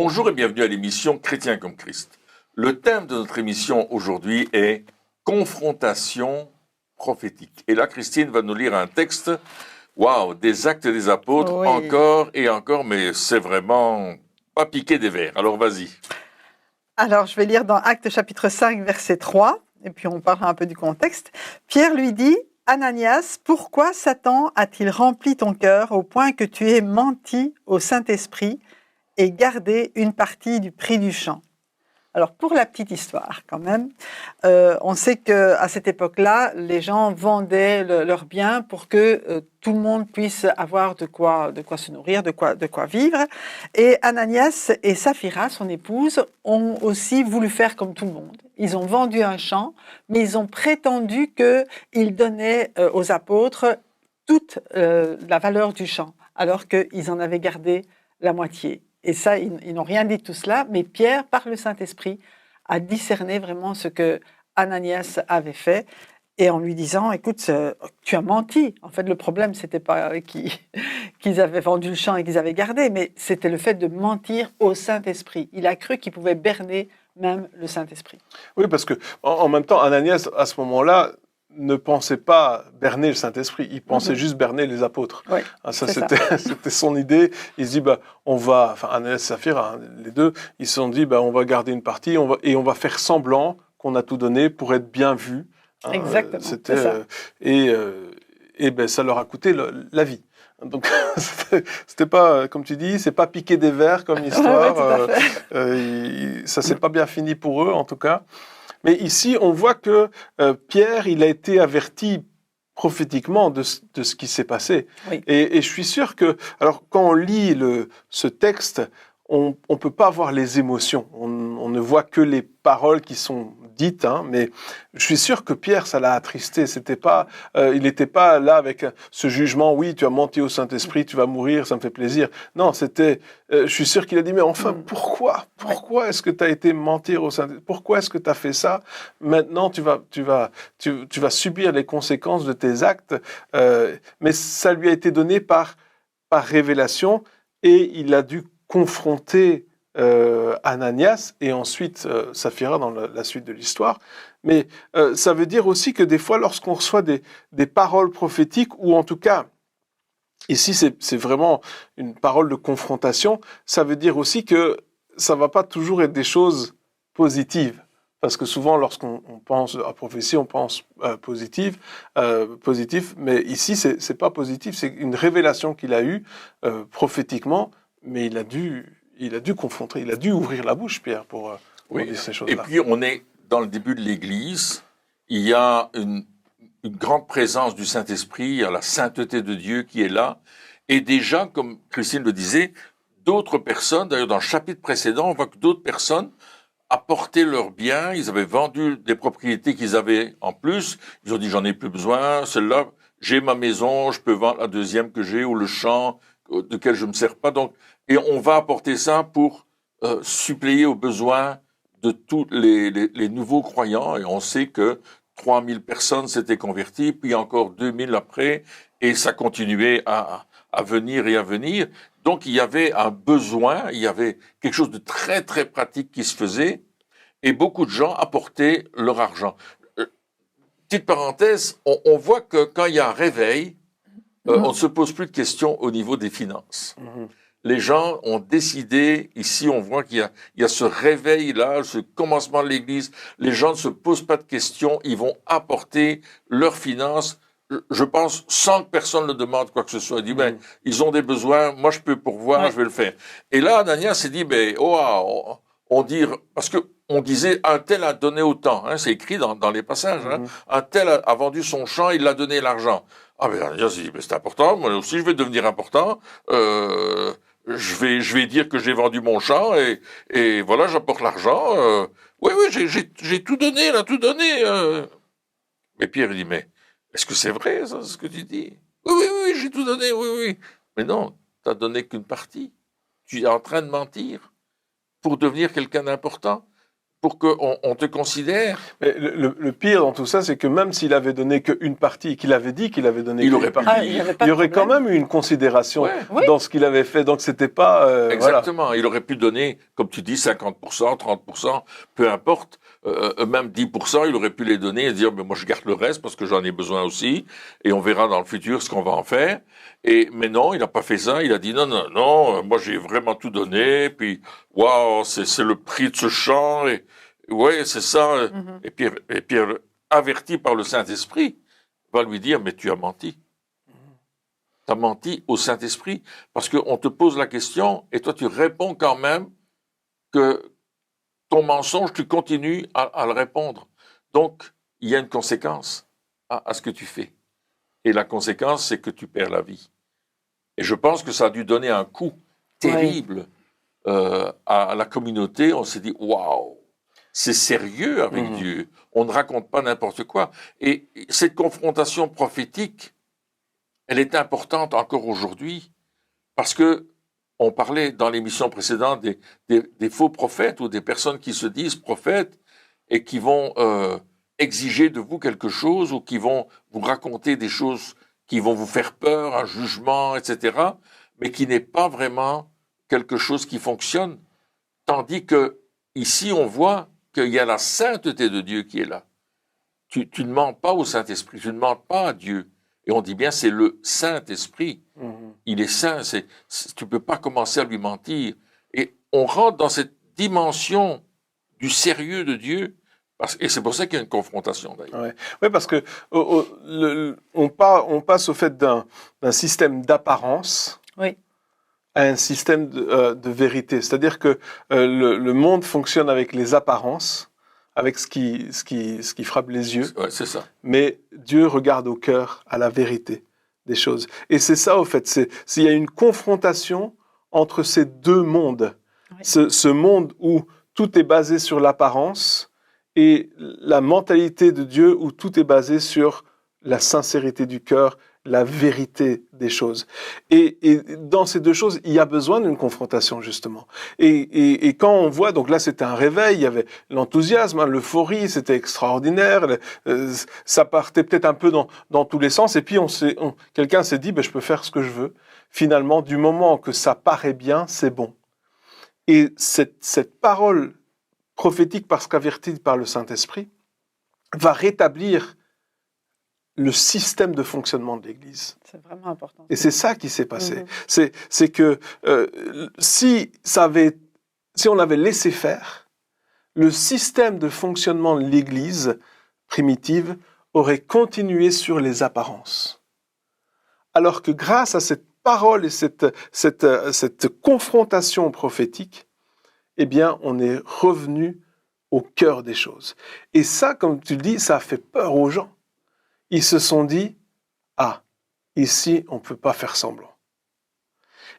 Bonjour et bienvenue à l'émission Chrétien comme Christ. Le thème de notre émission aujourd'hui est confrontation prophétique. Et là, Christine va nous lire un texte, waouh, des Actes des Apôtres, Oui. encore et encore, mais c'est vraiment pas piqué des vers. Alors vas-y. Alors, je vais lire dans Actes chapitre 5, verset 3, et puis on parlera un peu du contexte. Pierre lui dit, « Ananias, pourquoi Satan a-t-il rempli ton cœur au point que tu aies menti au Saint-Esprit et gardé une partie du prix du champ ?» Alors, pour la petite histoire, quand même, on sait qu'à cette époque-là, les gens vendaient leurs biens pour que tout le monde puisse avoir de quoi se nourrir, de quoi vivre. Et Ananias et Saphira, son épouse, ont aussi voulu faire comme tout le monde. Ils ont vendu un champ, mais ils ont prétendu qu'ils donnaient aux apôtres toute la valeur du champ, alors qu'ils en avaient gardé la moitié. Et ça, ils n'ont rien dit de tout cela, mais Pierre, par le Saint-Esprit, a discerné vraiment ce que Ananias avait fait, et en lui disant, écoute, tu as menti. En fait, le problème, c'était pas qu'ils avaient vendu le champ et qu'ils avaient gardé, mais c'était le fait de mentir au Saint-Esprit. Il a cru qu'il pouvait berner même le Saint-Esprit. Oui, parce que en même temps, Ananias, à ce moment-là, ne pensait pas berner le Saint-Esprit, il pensait juste berner les apôtres. Oui, c'était son idée. Il se dit, Ananias et Saphira, les deux, ils se sont dit, on va garder une partie on va faire semblant qu'on a tout donné pour être bien vu. Exactement, c'est ça. Ça leur a coûté la vie. Donc, c'était pas, comme tu dis, c'est pas piquer des vers comme histoire. Ça s'est pas bien fini pour eux, en tout cas. Mais ici, on voit que Pierre, il a été averti prophétiquement de ce qui s'est passé. Oui. Et je suis sûr que, alors, quand on lit ce texte, on ne peut pas voir les émotions. On ne voit que les paroles qui sont dites, mais je suis sûr que Pierre, ça l'a attristé. Il n'était pas là avec ce jugement, oui, tu as menti au Saint-Esprit, tu vas mourir, ça me fait plaisir. Non, je suis sûr qu'il a dit, mais enfin, pourquoi est-ce que tu as été mentir au Saint-Esprit? Pourquoi est-ce que tu as fait ça? Maintenant, tu vas subir les conséquences de tes actes. Mais ça lui a été donné par révélation et il a dû confronter Ananias et ensuite Saphira dans la suite de l'histoire. Mais ça veut dire aussi que des fois, lorsqu'on reçoit des paroles prophétiques, ou en tout cas, ici c'est vraiment une parole de confrontation, ça veut dire aussi que ça ne va pas toujours être des choses positives. Parce que souvent, lorsqu'on pense à prophétie, on pense positif, mais ici, c'est pas positif, c'est une révélation qu'il a eue prophétiquement, mais il a dû confronter, il a dû ouvrir la bouche, Pierre, pour dire ces choses-là. Et puis, on est dans le début de l'Église, il y a une grande présence du Saint-Esprit, il y a la sainteté de Dieu qui est là, et déjà, comme Christine le disait, d'autres personnes, d'ailleurs dans le chapitre précédent, on voit que d'autres personnes apportaient leurs biens, ils avaient vendu des propriétés qu'ils avaient en plus, ils ont dit j'en ai plus besoin, celle-là, j'ai ma maison, je peux vendre la deuxième que j'ai, ou le champ de quel je me sers pas, donc, et on va apporter ça pour suppléer aux besoins de tous les nouveaux croyants, et on sait que 3000 personnes s'étaient converties, puis encore 2000 après, et ça continuait à venir et à venir. Donc il y avait un besoin, il y avait quelque chose de très très pratique qui se faisait, et beaucoup de gens apportaient leur argent. Petite parenthèse, on voit que quand il y a un réveil, on ne se pose plus de questions au niveau des finances. Les gens ont décidé, ici on voit qu'il y a ce réveil-là, ce commencement de l'Église, les gens ne se posent pas de questions, ils vont apporter leurs finances, je pense, sans que personne ne demande quoi que ce soit. Il dit, ils ont des besoins, moi je peux pourvoir, je vais le faire. Et là, Ananias s'est dit, on dit, parce que on disait, un tel a donné autant, c'est écrit dans les passages, un tel a vendu son champ, il a donné l'argent. Ah ben, Ananias s'est dit, c'est important, moi aussi je vais devenir important, je vais dire que j'ai vendu mon champ et voilà, j'apporte l'argent. Oui, j'ai tout donné, là, tout donné. Mais Pierre dit, mais est-ce que c'est vrai, ça, ce que tu dis? Oui, j'ai tout donné, oui. Mais non, t'as donné qu'une partie. Tu es en train de mentir pour devenir quelqu'un d'important. pour qu'on te considère. Mais le pire dans tout ça, c'est que même s'il avait donné qu'une partie, qu'il avait dit qu'il avait donné Il qu'une aurait pu partie, dire. il y aurait quand même eu une considération Ouais. dans ce qu'il avait fait. Donc c'était pas... voilà. Exactement. Il aurait pu donner, comme tu dis, 50%, 30%, peu importe, même 10%, il aurait pu les donner et dire, mais moi je garde le reste parce que j'en ai besoin aussi, et on verra dans le futur ce qu'on va en faire. Mais non, il n'a pas fait ça. Il a dit, non, moi j'ai vraiment tout donné, puis waouh, c'est le prix de ce champ, et ouais, c'est ça. Et Pierre, averti par le Saint-Esprit, va lui dire, mais tu as menti. Tu as menti au Saint-Esprit, parce qu'on te pose la question, et toi tu réponds quand même que ton mensonge, tu continues à le répondre. Donc, il y a une conséquence à ce que tu fais. Et la conséquence, c'est que tu perds la vie. Et je pense que ça a dû donner un coup terrible à la communauté. On s'est dit, waouh, c'est sérieux avec Dieu. On ne raconte pas n'importe quoi. Et cette confrontation prophétique, elle est importante encore aujourd'hui, parce que on parlait dans l'émission précédente des faux prophètes ou des personnes qui se disent prophètes et qui vont exiger de vous quelque chose ou qui vont vous raconter des choses qui vont vous faire peur, un jugement, etc., mais qui n'est pas vraiment quelque chose qui fonctionne. Tandis que ici, on voit qu'il y a la sainteté de Dieu qui est là. Tu ne mens pas au Saint-Esprit, tu ne mens pas à Dieu. Et on dit bien, c'est le Saint-Esprit. Il est saint, tu ne peux pas commencer à lui mentir. Et on rentre dans cette dimension du sérieux de Dieu, et c'est pour ça qu'il y a une confrontation d'ailleurs. Ouais, parce que on passe au fait d'un système d'apparence à un système de vérité. C'est-à-dire que le monde fonctionne avec les apparences, avec ce qui frappe les yeux. Ouais, c'est ça. Mais Dieu regarde au cœur, à la vérité des choses. Et c'est ça, au fait, s'il y a une confrontation entre ces deux mondes. Oui. Ce monde où tout est basé sur l'apparence et la mentalité de Dieu où tout est basé sur la sincérité du cœur, la vérité des choses. Et dans ces deux choses, il y a besoin d'une confrontation, justement. Et quand on voit, donc là c'était un réveil, il y avait l'enthousiasme, l'euphorie, c'était extraordinaire, ça partait peut-être un peu dans tous les sens, et puis quelqu'un s'est dit, je peux faire ce que je veux. Finalement, du moment que ça paraît bien, c'est bon. Et cette parole prophétique, parce qu'avertie par le Saint-Esprit, va rétablir le système de fonctionnement de l'Église. C'est vraiment important. Et c'est ça qui s'est passé. C'est que si on avait laissé faire, le système de fonctionnement de l'Église primitive aurait continué sur les apparences. Alors que grâce à cette parole et cette confrontation prophétique, eh bien, on est revenu au cœur des choses. Et ça, comme tu le dis, ça a fait peur aux gens. Ils se sont dit, ici, on ne peut pas faire semblant.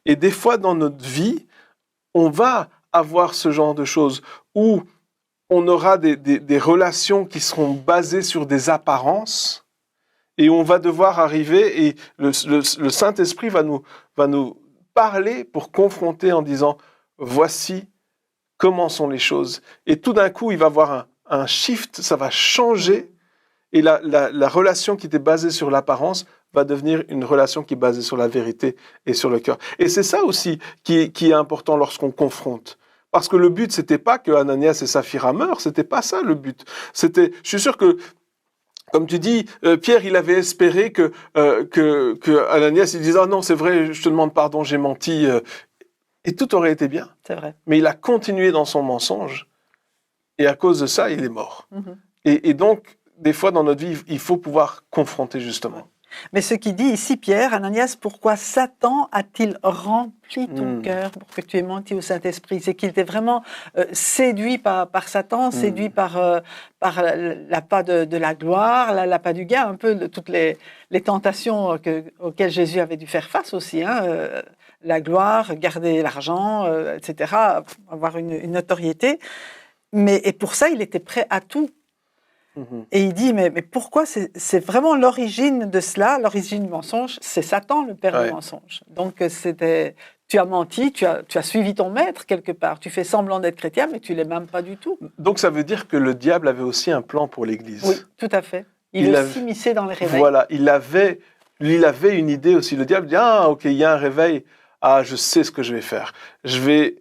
Et des fois, dans notre vie, on va avoir ce genre de choses où on aura des relations qui seront basées sur des apparences et on va devoir arriver et le Saint-Esprit va nous parler pour confronter en disant, voici comment sont les choses. Et tout d'un coup, il va y avoir un shift, ça va changer. Et la relation qui était basée sur l'apparence va devenir une relation qui est basée sur la vérité et sur le cœur. Et c'est ça aussi qui est important lorsqu'on confronte. Parce que le but, c'était pas que Ananias et Saphira meurent, c'était pas ça le but. Je suis sûr que, comme tu dis, Pierre, il avait espéré que Ananias, il disait, non, c'est vrai, je te demande pardon, j'ai menti. Et tout aurait été bien. C'est vrai. Mais il a continué dans son mensonge. Et à cause de ça, il est mort. Et donc, des fois, dans notre vie, il faut pouvoir confronter, justement. Mais ce qu'il dit ici, Pierre, Ananias, pourquoi Satan a-t-il rempli ton cœur pour que tu aies menti au Saint-Esprit? C'est qu'il était vraiment séduit par Satan, séduit par l'appât de la gloire, l'appât du gain, un peu de toutes les tentations auxquelles Jésus avait dû faire face aussi. La gloire, garder l'argent, etc., avoir une notoriété. Et pour ça, il était prêt à tout. Et il dit, mais pourquoi c'est vraiment l'origine de cela, l'origine du mensonge, c'est Satan, le père du mensonge. Donc, tu as menti, tu as suivi ton maître quelque part. Tu fais semblant d'être chrétien, mais tu l'es même pas du tout. Donc ça veut dire que le diable avait aussi un plan pour l'Église. Oui, tout à fait. Il s'immisçait dans les réveils. Voilà, il avait une idée aussi. Le diable dit, ah ok, il y a un réveil. Ah, je sais ce que je vais faire. Je vais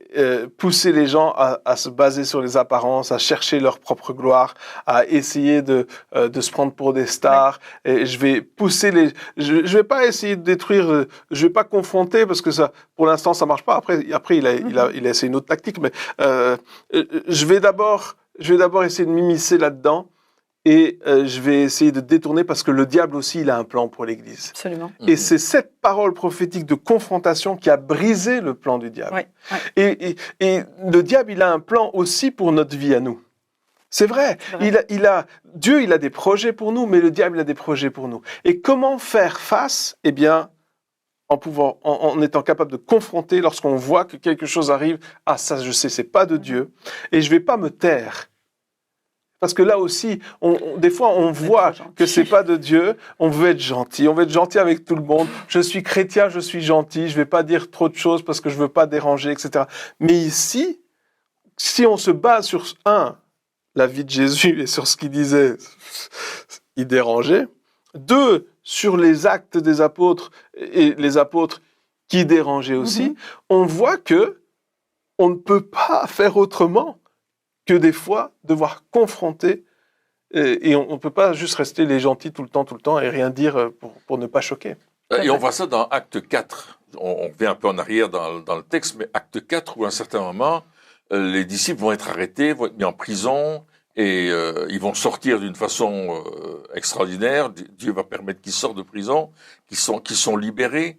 pousser les gens à se baser sur les apparences, à chercher leur propre gloire, à essayer de se prendre pour des stars. Et je vais pousser je vais pas essayer de détruire. Je vais pas confronter parce que ça, pour l'instant, ça marche pas. Après, il a essayé une autre tactique. Mais je vais d'abord essayer de m'immiscer là-dedans. Et je vais essayer de détourner parce que le diable aussi, il a un plan pour l'Église. Absolument. Et c'est cette parole prophétique de confrontation qui a brisé le plan du diable. Et le diable, il a un plan aussi pour notre vie à nous. C'est vrai. Dieu, il a des projets pour nous, mais le diable, il a des projets pour nous. Et comment faire face? Eh bien, en étant capable de confronter lorsqu'on voit que quelque chose arrive. Ah, ça, je sais, c'est pas de Dieu. Et je vais pas me taire. Parce que là aussi, des fois, on voit que c'est pas de Dieu. On veut être gentil. On veut être gentil avec tout le monde. Je suis chrétien, je suis gentil. Je vais pas dire trop de choses parce que je veux pas déranger, etc. Mais ici, si on se base sur la vie de Jésus et sur ce qu'il disait, il dérangeait. 2, sur les actes des apôtres et les apôtres qui dérangeaient aussi. On voit que on ne peut pas faire autrement que des fois devoir confronter, et on ne peut pas juste rester les gentils tout le temps et rien dire pour ne pas choquer. Et on voit ça dans Acte 4. On revient un peu en arrière dans le texte, mais Acte 4, où à un certain moment, les disciples vont être arrêtés, vont être mis en prison, et ils vont sortir d'une façon extraordinaire. Dieu va permettre qu'ils sortent de prison, qu'ils sont libérés,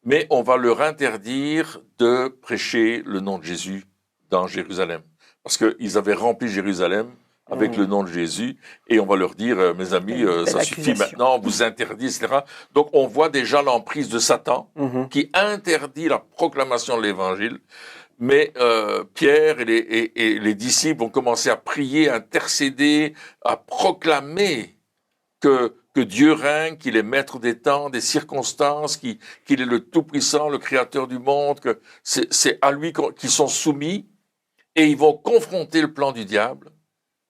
mais on va leur interdire de prêcher le nom de Jésus dans Jérusalem. Parce qu'ils avaient rempli Jérusalem avec le nom de Jésus, et on va leur dire, mes amis, ça suffit maintenant, on vous interdit, etc. Donc on voit déjà l'emprise de Satan qui interdit la proclamation de l'Évangile, mais Pierre et les disciples vont commencer à prier, à intercéder, à proclamer que Dieu règne, qu'il est maître des temps, des circonstances, qu'il est le Tout-Puissant, le Créateur du monde, que c'est à lui qu'ils sont soumis. Et ils vont confronter le plan du diable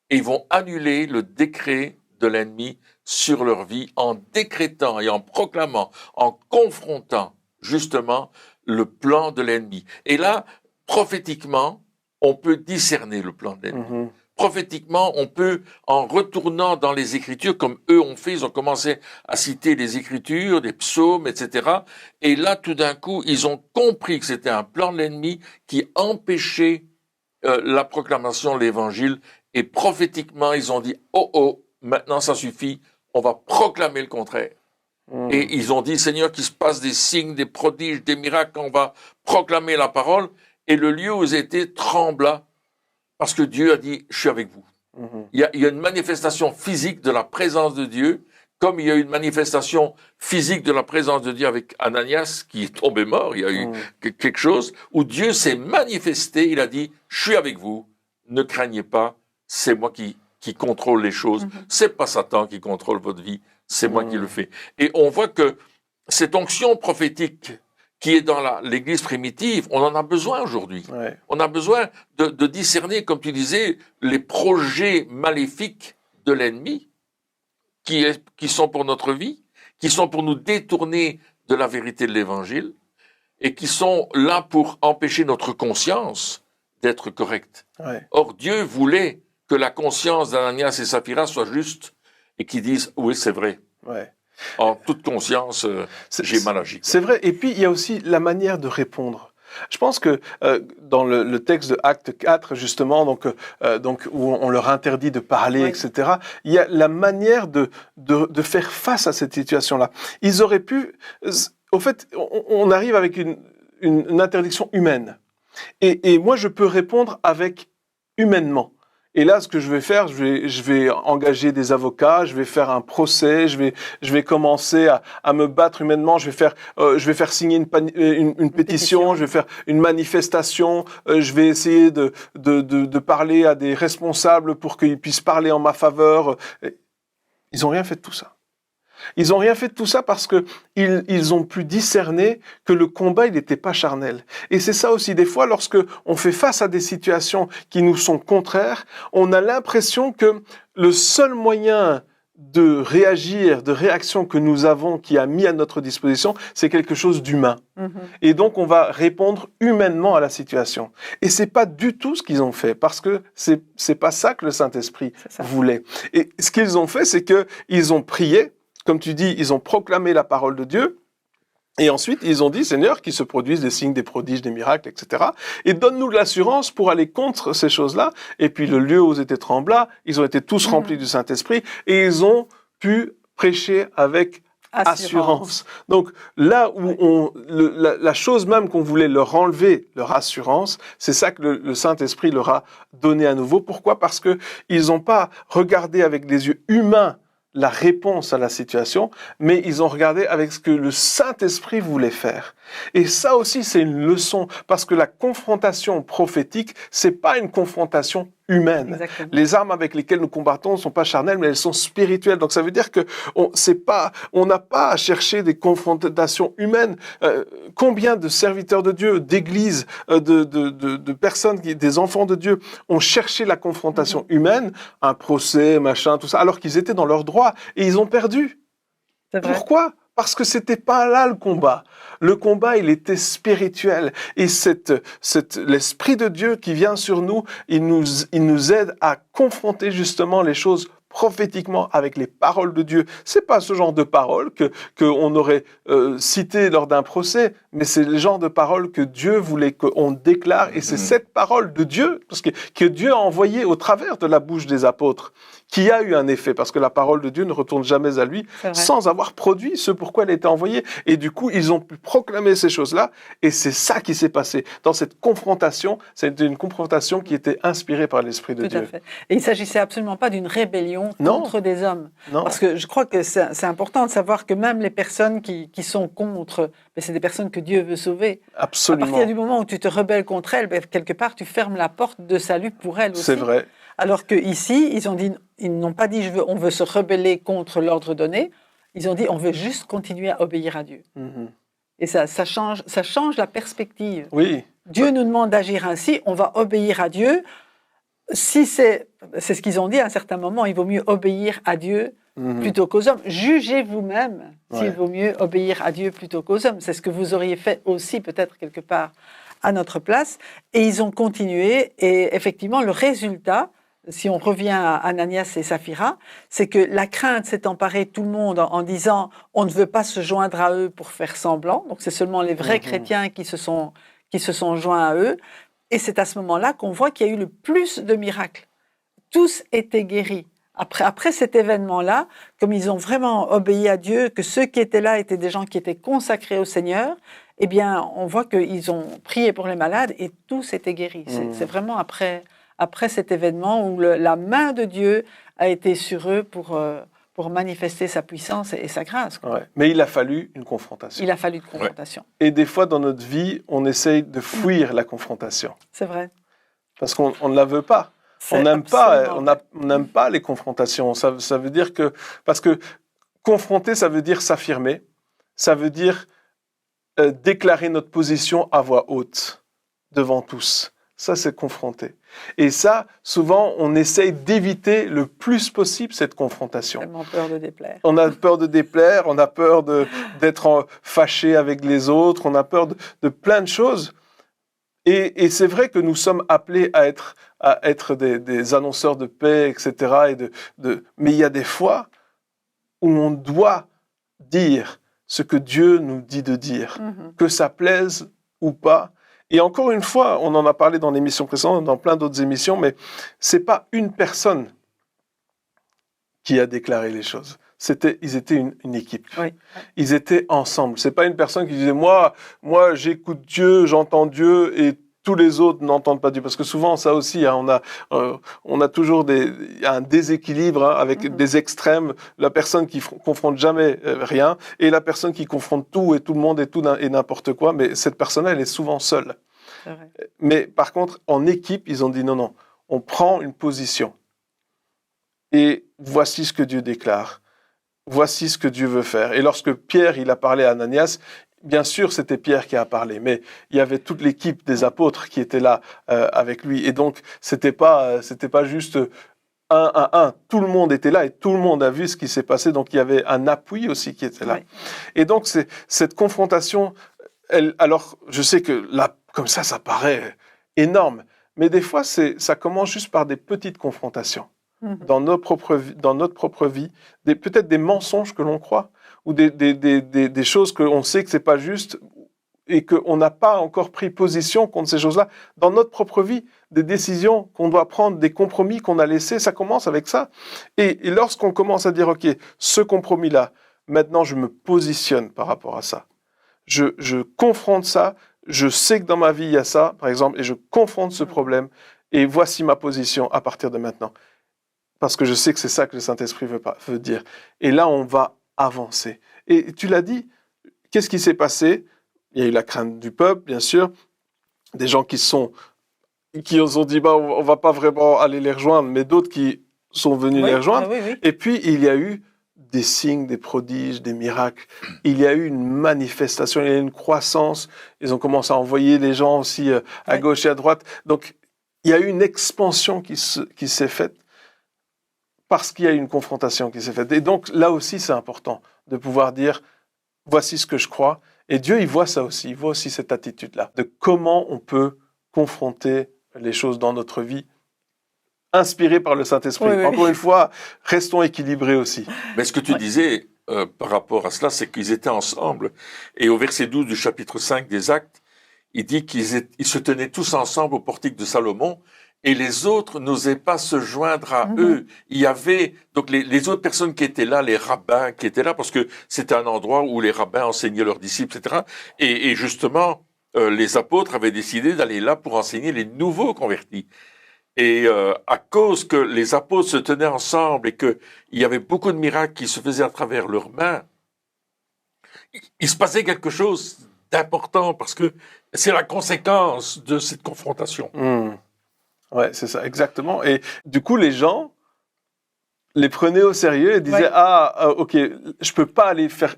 et ils vont annuler le décret de l'ennemi sur leur vie en décrétant et en proclamant, en confrontant justement le plan de l'ennemi. Et là, prophétiquement, on peut discerner le plan de l'ennemi. Prophétiquement, on peut, en retournant dans les Écritures, comme eux ont fait, ils ont commencé à citer les Écritures, des psaumes, etc. Et là, tout d'un coup, ils ont compris que c'était un plan de l'ennemi qui empêchait la proclamation de l'Évangile, et prophétiquement, ils ont dit « Oh, maintenant ça suffit, on va proclamer le contraire. » Et ils ont dit « Seigneur, qu'il se passe des signes, des prodiges, des miracles, on va proclamer la parole. » Et le lieu où ils étaient trembla, parce que Dieu a dit « Je suis avec vous. » Il y a une manifestation physique de la présence de Dieu, comme il y a eu une manifestation physique de la présence de Dieu avec Ananias, qui est tombé mort, il y a eu quelque chose, où Dieu s'est manifesté, il a dit, je suis avec vous, ne craignez pas, c'est moi qui contrôle les choses, c'est pas Satan qui contrôle votre vie, c'est moi qui le fais. Et on voit que cette onction prophétique qui est dans l'Église primitive, on en a besoin aujourd'hui. On a besoin de discerner, comme tu disais, les projets maléfiques de l'ennemi, qui sont pour notre vie, qui sont pour nous détourner de la vérité de l'Évangile, et qui sont là pour empêcher notre conscience d'être correcte. Or, Dieu voulait que la conscience d'Ananias et Saphira soit juste, et qu'ils disent, oui, c'est vrai. En toute conscience, j'ai mal agi. C'est vrai, et puis il y a aussi la manière de répondre. Je pense que dans le texte de Acte 4, justement, donc où on leur interdit de parler, etc., il y a la manière de faire face à cette situation-là. Ils auraient pu... Au fait, on arrive avec une interdiction humaine. Et moi, je peux répondre avec humainement. Et là, ce que je vais faire, je vais engager des avocats, je vais faire un procès, je vais commencer à me battre humainement, je vais faire signer une pétition, je vais faire une manifestation, je vais essayer de parler à des responsables pour qu'ils puissent parler en ma faveur. Ils n'ont rien fait de tout ça. Ils n'ont rien fait de tout ça parce que ils ont pu discerner que le combat, il n'était pas charnel. Et c'est ça aussi, des fois, lorsque on fait face à des situations qui nous sont contraires, on a l'impression que le seul moyen de réagir, de réaction que nous avons, qui a mis à notre disposition, c'est quelque chose d'humain. Et donc, on va répondre humainement à la situation. Et c'est pas du tout ce qu'ils ont fait, parce que c'est pas ça que le Saint-Esprit voulait. Et ce qu'ils ont fait, c'est que ils ont prié, comme tu dis, ils ont proclamé la parole de Dieu, et ensuite, ils ont dit, Seigneur, qu'il se produisent des signes, des prodiges, des miracles, etc. Et donne-nous de l'assurance pour aller contre ces choses-là. Et puis, le lieu où ils étaient trembla, ils ont été tous remplis du Saint-Esprit, et ils ont pu prêcher avec assurance. Donc, là où la chose même qu'on voulait leur enlever, leur assurance, c'est ça que le Saint-Esprit leur a donné à nouveau. Pourquoi? Parce que ils n'ont pas regardé avec des yeux humains la réponse à la situation, mais ils ont regardé avec ce que le Saint-Esprit voulait faire. Et ça aussi, c'est une leçon, parce que la confrontation prophétique, c'est pas une confrontation humaine. Exactement. Les armes avec lesquelles nous combattons ne sont pas charnelles, mais elles sont spirituelles. Donc ça veut dire que on n'a pas à chercher des confrontations humaines. Combien de serviteurs de Dieu, d'églises, de personnes, des enfants de Dieu, ont cherché la confrontation humaine, un procès, machin, tout ça, alors qu'ils étaient dans leur droit et ils ont perdu. C'est vrai. Pourquoi? Parce que c'était pas là le combat. Le combat, il était spirituel. Et l'Esprit de Dieu qui vient sur nous, il nous aide à confronter justement les choses prophétiquement avec les paroles de Dieu. C'est pas ce genre de paroles qu'on aurait cité lors d'un procès, mais c'est le genre de paroles que Dieu voulait qu'on déclare. Et c'est cette parole de Dieu, que Dieu a envoyée au travers de la bouche des apôtres, qui a eu un effet, parce que la parole de Dieu ne retourne jamais à lui sans avoir produit ce pourquoi elle était envoyée. Et du coup, ils ont pu proclamer ces choses-là, et c'est ça qui s'est passé. Dans cette confrontation, c'était une confrontation qui était inspirée par l'Esprit de Dieu. Tout à fait. Et il ne s'agissait absolument pas d'une rébellion contre des hommes. Non. Parce que je crois que c'est important de savoir que même les personnes qui sont contre, c'est des personnes que Dieu veut sauver. Absolument. À partir du moment où tu te rebelles contre elles, quelque part, tu fermes la porte de salut pour elles aussi. C'est vrai. Alors qu'ici, ils n'ont pas dit on veut se rebeller contre l'ordre donné. Ils ont dit on veut juste continuer à obéir à Dieu. Et ça change la perspective. Oui. Dieu nous demande d'agir ainsi, on va obéir à Dieu. Si c'est ce qu'ils ont dit à un certain moment, il vaut mieux obéir à Dieu plutôt qu'aux hommes. Jugez vous-même s'il vaut mieux obéir à Dieu plutôt qu'aux hommes. C'est ce que vous auriez fait aussi peut-être quelque part à notre place. Et ils ont continué. Et effectivement, le résultat, si on revient à Ananias et Saphira, c'est que la crainte s'est emparée de tout le monde en disant on ne veut pas se joindre à eux pour faire semblant. Donc c'est seulement les vrais chrétiens qui se sont joints à eux. Et c'est à ce moment-là qu'on voit qu'il y a eu le plus de miracles. Tous étaient guéris. Après cet événement-là, comme ils ont vraiment obéi à Dieu, que ceux qui étaient là étaient des gens qui étaient consacrés au Seigneur, eh bien, on voit qu'ils ont prié pour les malades et tous étaient guéris. C'est vraiment après cet événement où la main de Dieu a été sur eux pour manifester sa puissance et sa grâce. Ouais. Mais il a fallu une confrontation. Il a fallu une confrontation. Et des fois, dans notre vie, on essaye de fuir la confrontation. C'est vrai. Parce qu'on ne la veut pas. On n'aime pas les confrontations. Ça veut dire que... Parce que confronter, ça veut dire s'affirmer. Ça veut dire déclarer notre position à voix haute, devant tous. Ça, c'est confronter. Et ça, souvent, on essaye d'éviter le plus possible cette confrontation. Tellement peur de déplaire. On a peur de déplaire, on a peur d'être fâché avec les autres, on a peur de plein de choses. Et c'est vrai que nous sommes appelés à être des annonceurs de paix, etc. Mais il y a des fois où on doit dire ce que Dieu nous dit de dire, que ça plaise ou pas. Et encore une fois, on en a parlé dans l'émission précédente, dans plein d'autres émissions, mais c'est pas une personne qui a déclaré les choses. Ils étaient une équipe. Oui. Ils étaient ensemble. C'est pas une personne qui disait moi j'écoute Dieu, j'entends Dieu et tous les autres n'entendent pas Dieu. Parce que souvent ça aussi, on a toujours un déséquilibre avec des extrêmes. La personne qui confronte jamais rien et la personne qui confronte tout et tout le monde et tout et n'importe quoi. Mais cette personne-là, elle est souvent seule. C'est vrai. Mais par contre, en équipe, ils ont dit non, on prend une position. Et voici ce que Dieu déclare. voici ce que Dieu veut faire. Et lorsque Pierre, il a parlé à Ananias, bien sûr, c'était Pierre qui a parlé, mais il y avait toute l'équipe des apôtres qui était là avec lui. Et donc, c'était pas juste un à un. Tout le monde était là et tout le monde a vu ce qui s'est passé. Donc, il y avait un appui aussi qui était là. Oui. Et donc, cette confrontation, alors, je sais que là, comme ça paraît énorme. Mais des fois, ça commence juste par des petites confrontations. Dans notre propre vie, peut-être des mensonges que l'on croit, ou des choses qu'on sait que c'est pas juste, et qu'on n'a pas encore pris position contre ces choses-là. Dans notre propre vie, des décisions qu'on doit prendre, des compromis qu'on a laissés, ça commence avec ça. Et lorsqu'on commence à dire, OK, ce compromis-là, maintenant je me positionne par rapport à ça. Je confronte ça, je sais que dans ma vie il y a ça, par exemple, et je confronte ce problème, et voici ma position à partir de maintenant. Parce que je sais que c'est ça que le Saint-Esprit veut dire. Et là, on va avancer. Et tu l'as dit, qu'est-ce qui s'est passé? Il y a eu la crainte du peuple, bien sûr, des gens qui ont dit, on va pas vraiment aller les rejoindre, mais d'autres qui sont venus les rejoindre. Oui. Et puis, il y a eu des signes, des prodiges, des miracles. Il y a eu une manifestation, il y a eu une croissance. Ils ont commencé à envoyer les gens aussi à gauche et à droite. Donc, il y a eu une expansion qui s'est faite parce qu'il y a eu une confrontation qui s'est faite. Et donc, là aussi, c'est important de pouvoir dire, voici ce que je crois. Et Dieu, il voit ça aussi. Il voit aussi cette attitude-là, de comment on peut confronter les choses dans notre vie, inspiré par le Saint-Esprit. Oui. Encore une fois, restons équilibrés aussi. Mais ce que tu disais par rapport à cela, c'est qu'ils étaient ensemble. Et au verset 12 du chapitre 5 des Actes, il dit qu'ils se tenaient tous ensemble au portique de Salomon, et les autres n'osaient pas se joindre à eux. Il y avait donc les autres personnes qui étaient là, les rabbins qui étaient là, parce que c'était un endroit où les rabbins enseignaient leurs disciples, etc. Et justement, les apôtres avaient décidé d'aller là pour enseigner les nouveaux convertis. Et à cause que les apôtres se tenaient ensemble et qu'il y avait beaucoup de miracles qui se faisaient à travers leurs mains, il se passait quelque chose d'important, parce que c'est la conséquence de cette confrontation. Ouais, c'est ça, exactement. Et du coup, les gens les prenaient au sérieux et disaient ok, je peux pas aller faire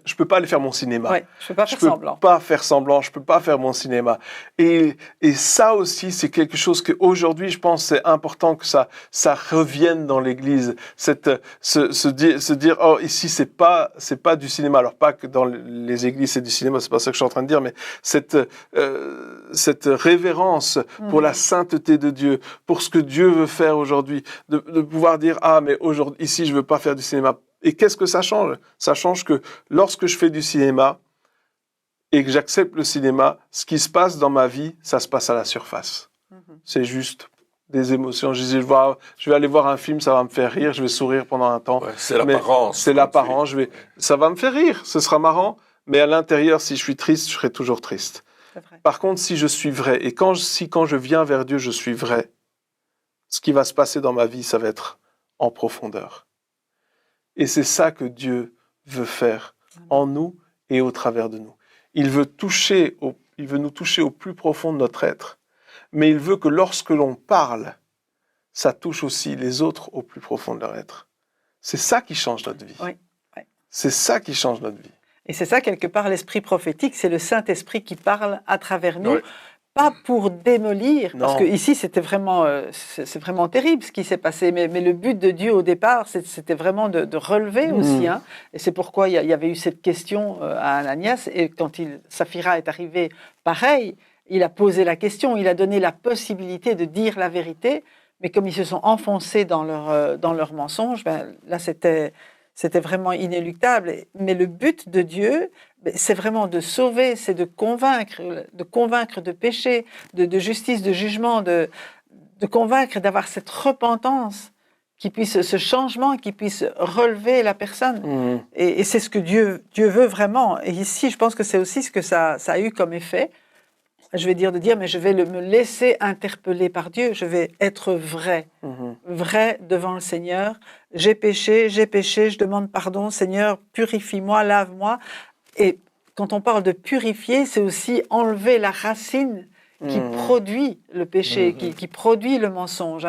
mon cinéma. Ouais, je peux pas faire semblant. Je peux pas faire semblant, je peux pas faire mon cinéma. Et ça aussi, c'est quelque chose que aujourd'hui, je pense, c'est important que ça revienne dans l'Église. Se dire, oh, ici, c'est pas du cinéma. Alors pas que dans les églises c'est du cinéma, c'est pas ça que je suis en train de dire, mais cette révérence pour la sainteté de Dieu, pour ce que Dieu veut faire aujourd'hui, de pouvoir dire, mais aujourd'hui, ici, je veux pas faire du cinéma. Et qu'est-ce que ça change? Ça change que lorsque je fais du cinéma et que j'accepte le cinéma, ce qui se passe dans ma vie, ça se passe à la surface. C'est juste des émotions. Je vais aller voir un film, ça va me faire rire, je vais sourire pendant un temps. Ouais, c'est l'apparence. C'est l'apparence. Ça va me faire rire, ce sera marrant. Mais à l'intérieur, si je suis triste, je serai toujours triste. C'est vrai. Par contre, si je suis vrai, et quand je viens vers Dieu, je suis vrai, ce qui va se passer dans ma vie, ça va être en profondeur. Et c'est ça que Dieu veut faire en nous et au travers de nous. Il veut nous toucher au plus profond de notre être, mais il veut que lorsque l'on parle, ça touche aussi les autres au plus profond de leur être. C'est ça qui change notre vie. Oui. C'est ça qui change notre vie. Et c'est ça, quelque part, l'esprit prophétique, c'est le Saint-Esprit qui parle à travers nous. Ouais. Pas pour démolir, parce Non. que ici c'est vraiment terrible ce qui s'est passé, mais le but de Dieu au départ, c'était vraiment de relever aussi, hein. Et c'est pourquoi il y avait eu cette question à Ananias, et quand Saphira est arrivé, pareil, il a posé la question, il a donné la possibilité de dire la vérité, mais comme ils se sont enfoncés dans leur mensonge, là c'était vraiment inéluctable. Mais le but de Dieu, c'est vraiment de sauver, c'est de convaincre de péché, de justice, de jugement, de convaincre, d'avoir cette repentance, ce changement qui puisse relever la personne. Et c'est ce que Dieu veut vraiment. Et ici, je pense que c'est aussi ce que ça a eu comme effet. Je vais dire, mais je vais me laisser interpeller par Dieu. Je vais être vrai devant le Seigneur. J'ai péché, je demande pardon. Seigneur, purifie-moi, lave-moi. Et quand on parle de purifier, c'est aussi enlever la racine qui produit le péché, qui produit le mensonge.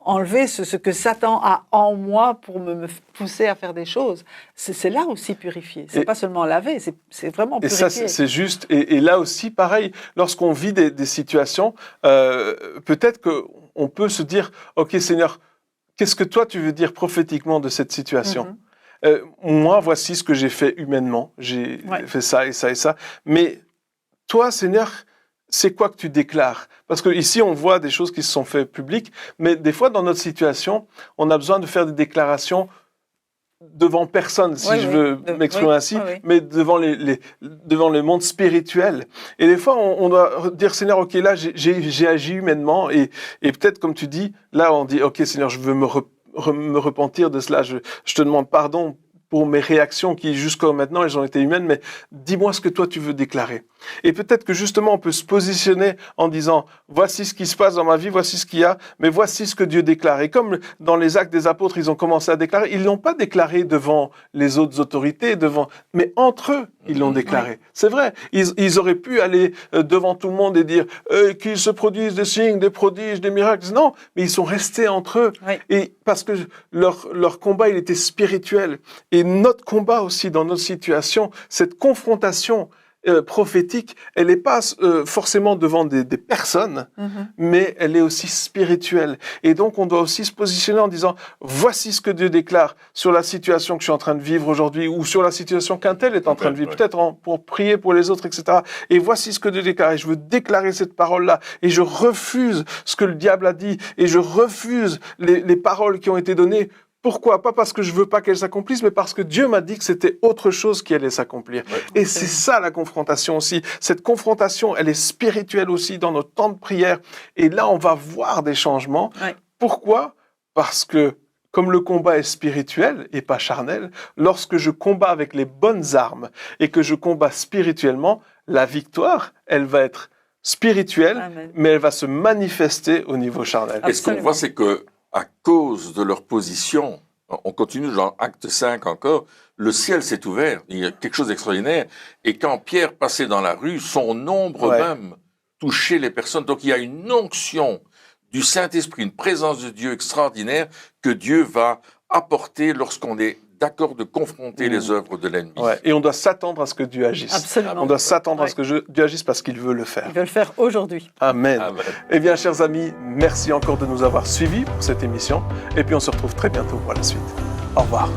Enlever ce que Satan a en moi pour me pousser à faire des choses, c'est là aussi purifier. C'est pas seulement laver, c'est vraiment purifier. Et ça, c'est juste. Et là aussi, pareil, lorsqu'on vit des situations, peut-être qu'on peut se dire, OK Seigneur, qu'est-ce que toi tu veux dire prophétiquement de cette situation ? Moi, voici ce que j'ai fait humainement. J'ai fait ça et ça et ça. Mais toi, Seigneur, c'est quoi que tu déclares ? Parce que ici, on voit des choses qui se sont faites publiques, mais des fois, dans notre situation, on a besoin de faire des déclarations devant personne, si je veux m'exprimer ainsi, mais devant le monde spirituel. Et des fois, on doit dire, Seigneur, OK, là, j'ai agi humainement, et peut-être, comme tu dis, là, on dit, OK, Seigneur, je veux me repentir de cela, je te demande pardon pour mes réactions qui, jusqu'à maintenant, elles ont été humaines, mais dis-moi ce que toi, tu veux déclarer. Et peut-être que justement, on peut se positionner en disant, voici ce qui se passe dans ma vie, voici ce qu'il y a, mais voici ce que Dieu déclare. Et comme dans les Actes des Apôtres, ils ont commencé à déclarer, ils l'ont pas déclaré devant les autres autorités, mais entre eux, ils l'ont déclaré. C'est vrai, ils auraient pu aller devant tout le monde et dire qu'ils se produisent des signes, des prodiges, des miracles. Non, mais ils sont restés entre eux. Et parce que leur combat, il était spirituel. Et notre combat aussi dans notre situation, cette confrontation prophétique, elle n'est pas forcément devant des personnes, mais elle est aussi spirituelle. Et donc, on doit aussi se positionner en disant, voici ce que Dieu déclare sur la situation que je suis en train de vivre aujourd'hui, ou sur la situation qu'un tel est en train de vivre, peut-être pour prier pour les autres, etc. Et voici ce que Dieu déclare. Et je veux déclarer cette parole-là. Et je refuse ce que le diable a dit. Et je refuse les paroles qui ont été données. Pourquoi ? Pas parce que je veux pas qu'elle s'accomplisse, mais parce que Dieu m'a dit que c'était autre chose qui allait s'accomplir. Et c'est ça la confrontation aussi. Cette confrontation, elle est spirituelle aussi dans notre temps de prière. Et là, on va voir des changements. Pourquoi ? Parce que comme le combat est spirituel et pas charnel, lorsque je combats avec les bonnes armes et que je combats spirituellement, la victoire, elle va être spirituelle, mais elle va se manifester au niveau charnel. Et ce qu'on voit, c'est que à cause de leur position, on continue dans Acte 5 encore, le ciel s'est ouvert, il y a quelque chose d'extraordinaire, et quand Pierre passait dans la rue, son ombre même touchait les personnes, donc il y a une onction du Saint-Esprit, une présence de Dieu extraordinaire que Dieu va apporter lorsqu'on est d'accord de confronter les œuvres de l'ennemi. Et on doit s'attendre à ce que Dieu agisse. Absolument. On doit s'attendre à ce que Dieu agisse parce qu'il veut le faire. Il veut le faire aujourd'hui. Amen. Eh bien, chers amis, merci encore de nous avoir suivis pour cette émission. Et puis, on se retrouve très bientôt pour la suite. Au revoir.